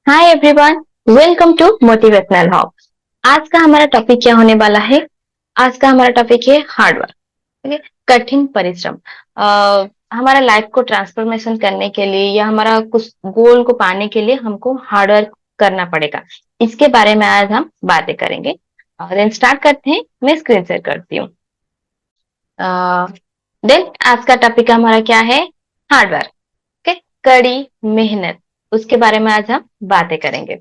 Hi everyone, welcome to motivational hub. आज का हमारा टॉपिक क्या होने वाला है? आज का हमारा टॉपिक है हार्डवर्क। ठीक है, कठिन परिश्रम। हमारा लाइफ को ट्रांसफॉर्मेशन करने के लिए या हमारा कुछ गोल को पाने के लिए हमको हार्डवर्क करना पड़ेगा। इसके बारे में आज हम बातें करेंगे। देन स्टार्ट करते हैं। मैं स्क्रीन शेयर करती हूँ। देन आज का टॉपिक हमारा क्या है? हार्डवर्क। ओके, कड़ी मेहनत, उसके बारे में आज हम बातें करेंगे।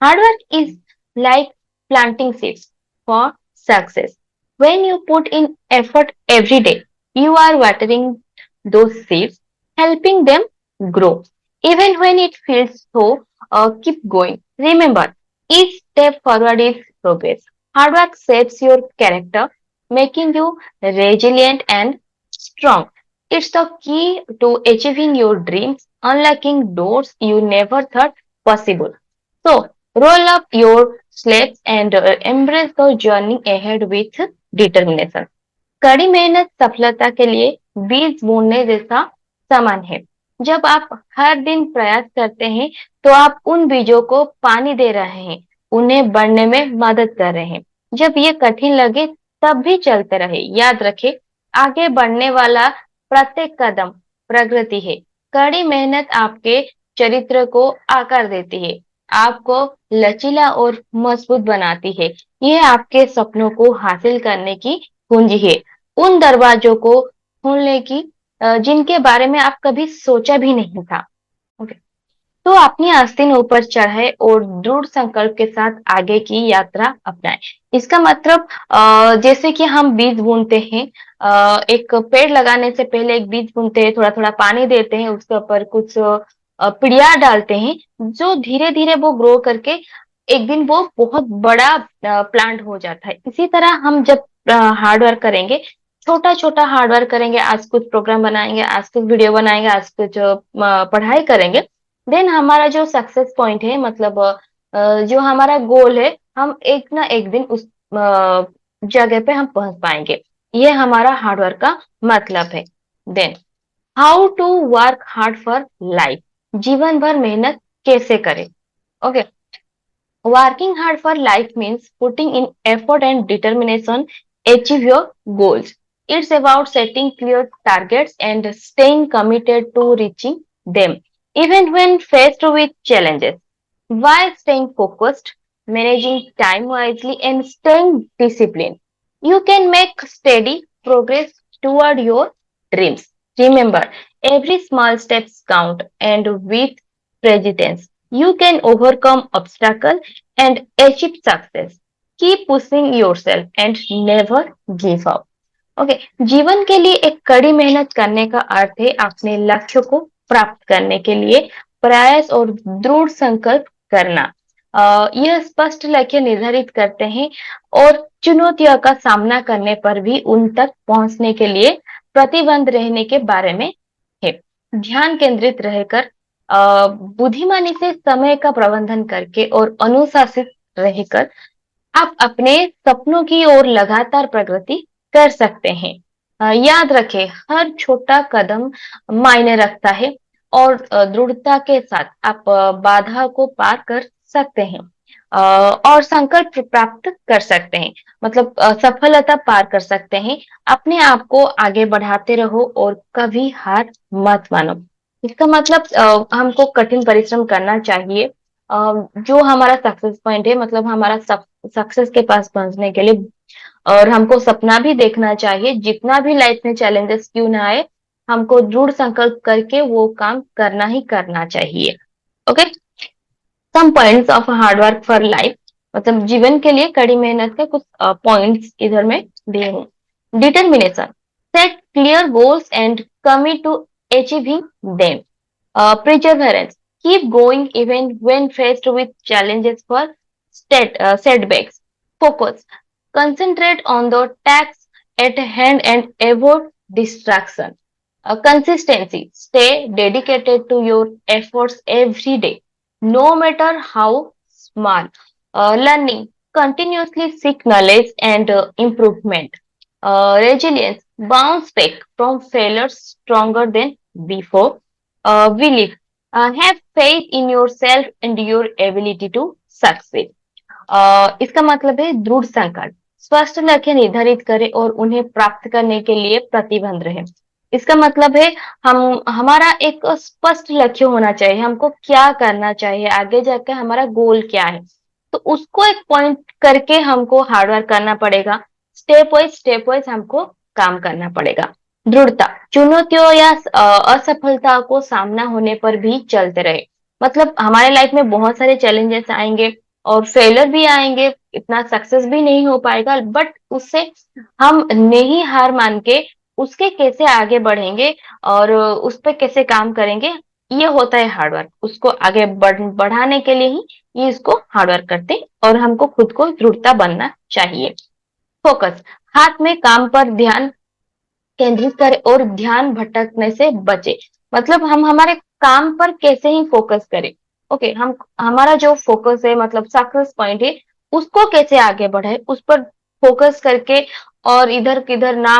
Hard work is like planting seeds for success. When you put in effort every day, you are watering those seeds, helping them grow. Even when it feels so, keep going. Remember, each step forward is progress. Hard work shapes your character, making you resilient and strong. It's the key to achieving your dreams, unlocking doors you never thought possible. So, roll up your sleeves and embrace the journey ahead with determination. कड़ी मेहनत सफलता के लिए बीज बोने जैसा समान है। जब आप हर दिन प्रयास करते हैं, तो आप उन बीजों को पानी दे रहे हैं, उन्हें बढ़ने में मदद कर रहे हैं। जब ये कठिन लगे, तब भी चलते रहे। याद रखें, आगे बढ़ने वाला प्रत्येक कदम प्रगति है। कड़ी मेहनत आपके चरित्र को आकार देती है, आपको लचीला और मजबूत बनाती है। यह आपके सपनों को हासिल करने की कुंजी है, उन दरवाजों को खोलने की जिनके बारे में आप कभी सोचा भी नहीं था। ओके, तो अपनी आस्तीन ऊपर चढ़ाए और दृढ़ संकल्प के साथ आगे की यात्रा अपनाएं। इसका मतलब जैसे कि हम बीज बुनते हैं, एक पेड़ लगाने से पहले एक बीज बुनते हैं, थोड़ा थोड़ा पानी देते हैं, उसके ऊपर कुछ पिड़िया डालते हैं, जो धीरे धीरे वो ग्रो करके एक दिन वो बहुत बड़ा प्लांट हो जाता है। इसी तरह हम जब हार्ड वर्क करेंगे, छोटा छोटा हार्ड वर्क करेंगे, आज कुछ प्रोग्राम बनाएंगे, आज कुछ वीडियो बनाएंगे, आज कुछ पढ़ाई करेंगे, देन हमारा जो सक्सेस पॉइंट है, मतलब जो हमारा गोल है, हम एक ना एक दिन उस जगह पे हम पहुंच पाएंगे। ये हमारा हार्डवर्क का मतलब है। Then how to work hard for life, जीवन भर मेहनत कैसे करें? Okay, working hard for life means putting in effort and determination achieve your goals. It's about setting clear targets and staying committed to reaching them, even when faced with challenges. While staying focused, managing time wisely, and staying disciplined, you can make steady progress toward your dreams. Remember, every small steps count, and with persistence, you can overcome obstacles and achieve success. Keep pushing yourself and never give up. Okay, जीवन के लिए एक कड़ी मेहनत करने का अर्थ है अपने लक्ष्य को प्राप्त करने के लिए प्रयास और दृढ़ संकल्प करना। यह स्पष्ट लक्ष्य निर्धारित करते हैं और चुनौतियों का सामना करने पर भी उन तक पहुंचने के लिए प्रतिबद्ध रहने के बारे में है। ध्यान केंद्रित रहकर, बुद्धिमानी से समय का प्रबंधन करके और अनुशासित रहकर आप अपने सपनों की ओर लगातार प्रगति कर सकते हैं। याद रखें, हर छोटा कदम मायने रखता है और दृढ़ता के साथ आप बाधा को पार कर सकते हैं और संकल्प प्राप्त कर सकते हैं, मतलब सफलता पार कर सकते हैं। अपने आप को आगे बढ़ाते रहो और कभी हार मत मानो। इसका मतलब हमको कठिन परिश्रम करना चाहिए। जो हमारा सक्सेस पॉइंट है, मतलब हमारा सक्सेस के पास पहुंचने के लिए, और हमको सपना भी देखना चाहिए, जितना भी लाइफ में चैलेंजेस क्यों ना आए, हमको दृढ़ संकल्प करके वो काम करना ही करना चाहिए। Okay, some points of hard work for life, मतलब जीवन के लिए कड़ी मेहनत के कुछ पॉइंट्स इधर में दिए हूँ। Determination, set clear goals and commit to achieving them. Perseverance, keep going even when faced with challenges for setbacks. Focus, concentrate on the task at hand and avoid distraction. Consistency, stay dedicated to your efforts every day, no matter how small. Learning, continuously seek knowledge and improvement. Resilience, bounce back from failures stronger than before. Belief, have faith in your self and your ability to succeed. इसका मतलब है दृढ़ संकल्प, स्पष्ट लक्ष्य निर्धारित करें और उन्हें प्राप्त करने के लिए प्रतिबद्ध रहे। इसका मतलब है हम हमारा एक स्पष्ट लक्ष्य होना चाहिए, हमको क्या करना चाहिए, आगे जाके हमारा गोल क्या है, तो उसको एक पॉइंट करके हमको हार्डवर्क करना पड़ेगा। स्टेप वाइज हमको काम करना पड़ेगा। दृढ़ता, चुनौतियों या असफलता को सामना होने पर भी चलते रहे। मतलब हमारे लाइफ में बहुत सारे चैलेंजेस आएंगे और फेलियर भी आएंगे, इतना सक्सेस भी नहीं हो पाएगा, बट उससे हम नहीं हार मान के उसके कैसे आगे बढ़ेंगे और उस पे कैसे काम करेंगे, ये होता है हार्डवर्क। उसको आगे बढ़ाने के लिए ही ये इसको हार्डवर्क करते हैं और हमको खुद को दृढ़ता बनना चाहिए। फोकस, हाथ में काम पर ध्यान केंद्रित करें और ध्यान भटकने से बचे। मतलब हम हमारे काम पर कैसे ही फोकस करें। ओके, हम हमारा जो फोकस है मतलब सक्सेस पॉइंट है, उसको कैसे आगे बढ़ाए, उस पर फोकस करके और इधर किधर ना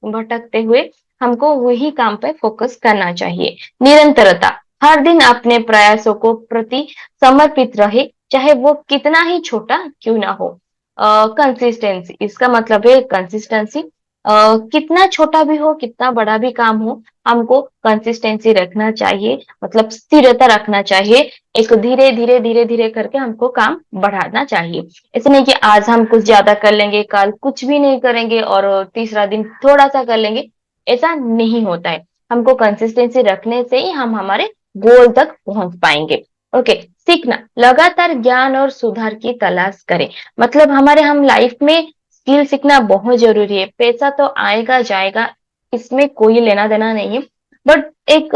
भटकते हुए हमको वही काम पे फोकस करना चाहिए। निरंतरता, हर दिन अपने प्रयासों को प्रति समर्पित रहे, चाहे वो कितना ही छोटा क्यों ना हो। कंसिस्टेंसी, इसका मतलब है कंसिस्टेंसी, कितना छोटा भी हो कितना बड़ा भी काम हो, हमको कंसिस्टेंसी रखना चाहिए, मतलब स्थिरता रखना चाहिए। एक धीरे धीरे करके हमको काम बढ़ाना चाहिए। ऐसे नहीं कि आज हम कुछ ज्यादा कर लेंगे, कल कुछ भी नहीं करेंगे और तीसरा दिन थोड़ा सा कर लेंगे, ऐसा नहीं होता है। हमको कंसिस्टेंसी रखने से ही हम हमारे गोल तक पहुंच पाएंगे। ओके, सीखना, लगातार ज्ञान और सुधार की तलाश करें। मतलब हमारे हम लाइफ में स्किल सीखना बहुत जरूरी है। पैसा तो आएगा जाएगा, इसमें कोई लेना देना नहीं है, बट एक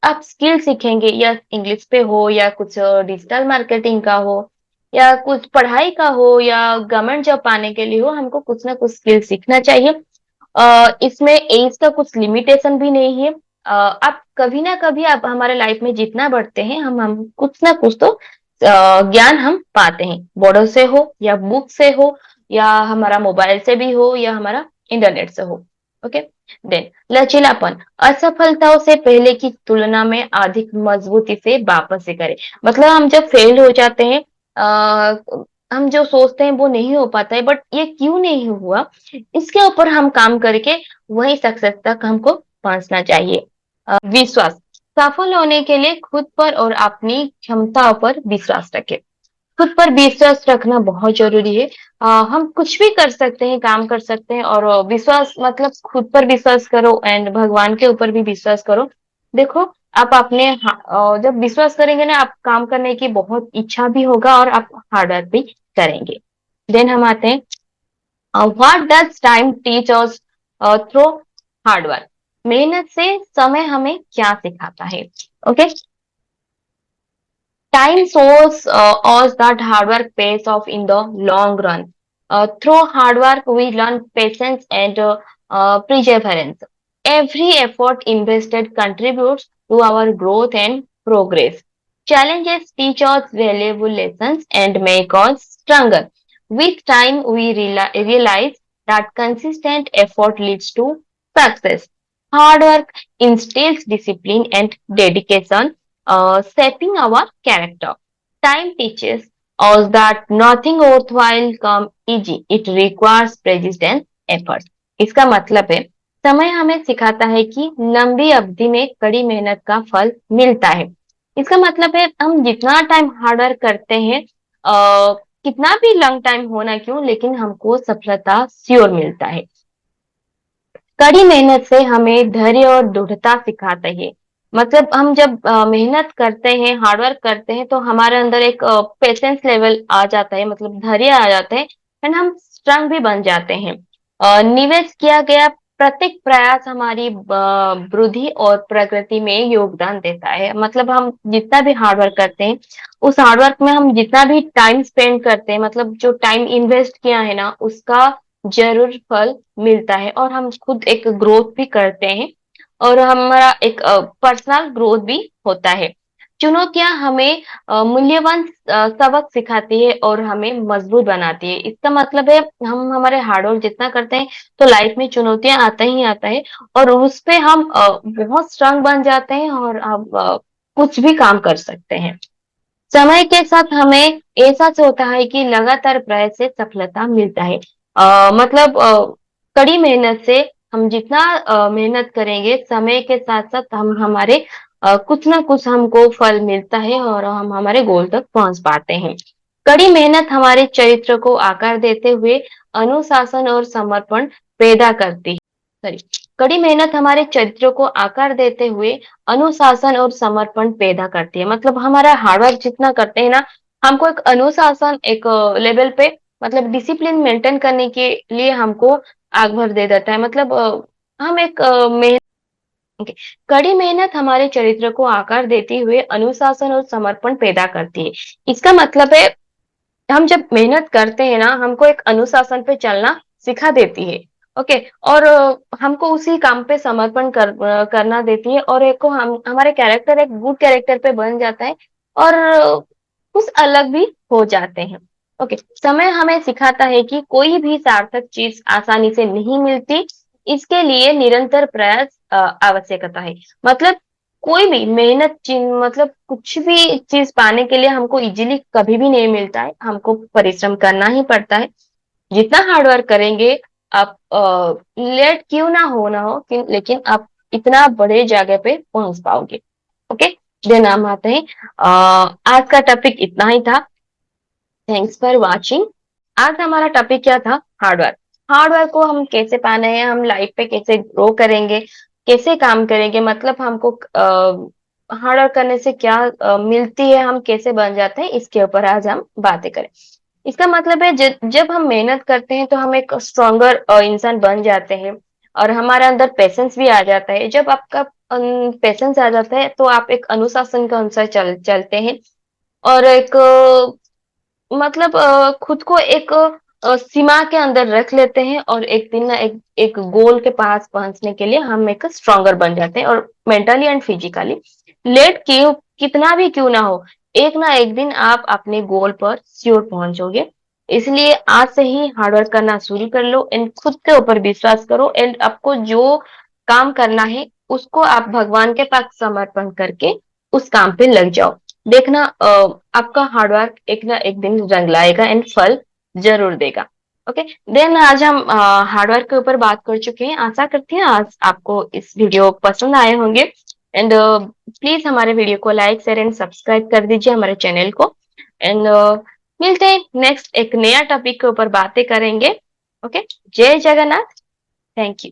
आप स्किल सीखेंगे, या इंग्लिश पे हो या कुछ डिजिटल मार्केटिंग का हो या कुछ पढ़ाई का हो या गवर्नमेंट जॉब पाने के लिए हो, हमको कुछ ना कुछ स्किल सीखना चाहिए। इसमें एज का कुछ लिमिटेशन भी नहीं है। आप कभी ना कभी आप हमारे लाइफ में जितना बढ़ते हैं, हम कुछ ना कुछ तो ज्ञान हम पाते हैं, बड़ों से हो या बुक से हो या हमारा मोबाइल से भी हो या हमारा इंटरनेट से हो। ओके, देन लचीलापन, असफलताओं से पहले की तुलना में अधिक मजबूती से वापस से करें। मतलब हम जब फेल हो जाते हैं, हम जो सोचते हैं वो नहीं हो पाता है, बट ये क्यों नहीं हुआ, इसके ऊपर हम काम करके वही सक्सेस तक हमको पहुंचना चाहिए। विश्वास, सफल होने के लिए खुद पर और अपनी क्षमताओं पर विश्वास रखें। खुद पर विश्वास रखना बहुत जरूरी है। हम कुछ भी कर सकते हैं, काम कर सकते हैं, और विश्वास मतलब खुद पर विश्वास करो एंड भगवान के ऊपर भी विश्वास करो। देखो, आप अपने जब विश्वास करेंगे ना, आप काम करने की बहुत इच्छा भी होगा और आप हार्ड वर्क भी करेंगे। देन हम आते हैं, what does time teach us through hard work. मेहनत से समय हमें क्या सिखाता है। Okay, time shows us that hard work pays off in the long run. Through hard work, we learn patience and perseverance. Every effort invested contributes to our growth and progress. Challenges teach us valuable lessons and make us stronger. With time, we realize that consistent effort leads to success. Hard work instills discipline and dedication, shaping our character. Time teaches us that nothing worthwhile comes easy. It requires persistence effort. इसका मतलब है, समय हमें सिखाता है कि लंबी अवधि में कड़ी मेहनत का फल मिलता है। इसका मतलब है हम जितना टाइम हार्ड वर्क करते हैं, कितना भी लॉन्ग टाइम होना क्यों, लेकिन हमको सफलता श्योर मिलता है। कड़ी मेहनत से हमें धैर्य और दृढ़ता सिखाता है। मतलब हम जब मेहनत करते हैं, हार्डवर्क करते हैं, तो हमारे अंदर एक पेशेंस लेवल आ जाता है, मतलब धैर्य आ जाता है एंड हम स्ट्रांग भी बन जाते हैं। निवेश किया गया प्रत्येक प्रयास हमारी वृद्धि और प्रगति में योगदान देता है। मतलब हम जितना भी हार्डवर्क करते हैं, उस हार्डवर्क में हम जितना भी टाइम स्पेंड करते हैं, मतलब जो टाइम इन्वेस्ट किया है ना, उसका जरूर फल मिलता है और हम खुद एक ग्रोथ भी करते हैं और हमारा एक पर्सनल ग्रोथ भी होता है। चुनौतियां हमें मूल्यवान सबक सिखाती है और हमें मजबूत बनाती है। इसका मतलब है हम हमारे हार्डवर्क जितना करते हैं, तो लाइफ में चुनौतियां आता ही आता है और उस पे हम बहुत स्ट्रांग बन जाते हैं और हम कुछ भी काम कर सकते हैं। समय के साथ हमें एहसास होता है कि लगातार प्रयास से सफलता मिलता है। मतलब कड़ी मेहनत से हम जितना मेहनत करेंगे, समय के साथ-साथ हम हमारे कुछ ना कुछ हमको फल मिलता है और हम हमारे गोल तक पहुँच पाते हैं। कड़ी मेहनत हमारे चरित्र को आकार देते हुए अनुशासन और समर्पण पैदा करती है। सॉरी, कड़ी मेहनत हमारे चरित्र को आकार देते हुए अनुशासन और समर्पण पैदा करती है। मतलब हमारा हार्डवर्क जितना करते हैं ना, हमको एक अनुशासन एक लेवल पे मतलब डिसिप्लिन मेंटेन करने के लिए हमको आग भर दे देता है। मतलब हम एक ओके, कड़ी मेहनत हमारे चरित्र को आकार देते हुए अनुशासन और समर्पण पैदा करती है। इसका मतलब है हम जब मेहनत करते हैं ना, हमको एक अनुशासन पे चलना सिखा देती है, ओके? और हमको उसी काम पे समर्पण करना देती है और एक को हम हमारे कैरेक्टर एक गुड कैरेक्टर पे बन जाता है और कुछ अलग भी हो जाते हैं, ओके? समय हमें सिखाता है कि कोई भी सार्थक चीज़ आसानी से नहीं मिलती, इसके लिए निरंतर प्रयास आवश्यकता है। मतलब कोई भी मेहनत मतलब कुछ भी चीज़ पाने के लिए हमको इज़िली कभी भी नहीं मिलता है, हमको परिश्रम करना ही पड़ता है। जितना हार्ड वर्क करेंगे आप लेट क्यों ना हो लेकिन आप इतना बड़े जगह पे पहुँच पाओगे। ओके? देन हम आते हैं आज का टॉपिक इतना ही था। Thanks for watching. आज हमारा टॉपिक क्या था? Hard work. हार्ड वर्क को हम कैसे पाना है, हम लाइफ पे कैसे ग्रो करेंगे, कैसे काम करेंगे, मतलब हमको हार्ड वर्क करने से क्या मिलती है, हम कैसे बन जाते हैं, इसके ऊपर आज हम बातें करें। इसका मतलब है जब हम मेहनत करते हैं तो हम एक स्ट्रॉन्गर इंसान बन जाते हैं और हमारे अंदर पेशेंस भी आ जाता है। जब आपका पेशेंस आ जाता है तो आप एक अनुशासन के अनुसार चलते हैं और एक मतलब खुद को एक सीमा के अंदर रख लेते हैं और एक दिन ना एक एक गोल के पास पहुँचने के लिए हम एक स्ट्रॉन्गर बन जाते हैं और मेंटली एंड फिजिकली लेट क्यों कितना भी क्यों ना हो, एक ना एक दिन आप अपने गोल पर श्योर पहुँचोगे। इसलिए आज से ही हार्ड वर्क करना शुरू कर लो एंड खुद के ऊपर विश्वास करो एंड आपको जो काम करना है, उसको आप भगवान के पास समर्पण करके उस काम पे लग जाओ। देखना आपका हार्ड वर्क एक ना एक दिन रंग लाएगा एंड फल ज़रूर देगा। ओके, देन आज हम हार्ड वर्क के ऊपर बात कर चुके हैं। आशा करती हूँ आज आपको इस वीडियो पसंद आए होंगे एंड प्लीज़ हमारे वीडियो को लाइक, शेयर एंड सब्सक्राइब कर दीजिए हमारे चैनल को एंड मिलते हैं नेक्स्ट एक नया टॉपिक के ऊपर बातें करेंगे। ओके, जय जगन्नाथ। Thank you.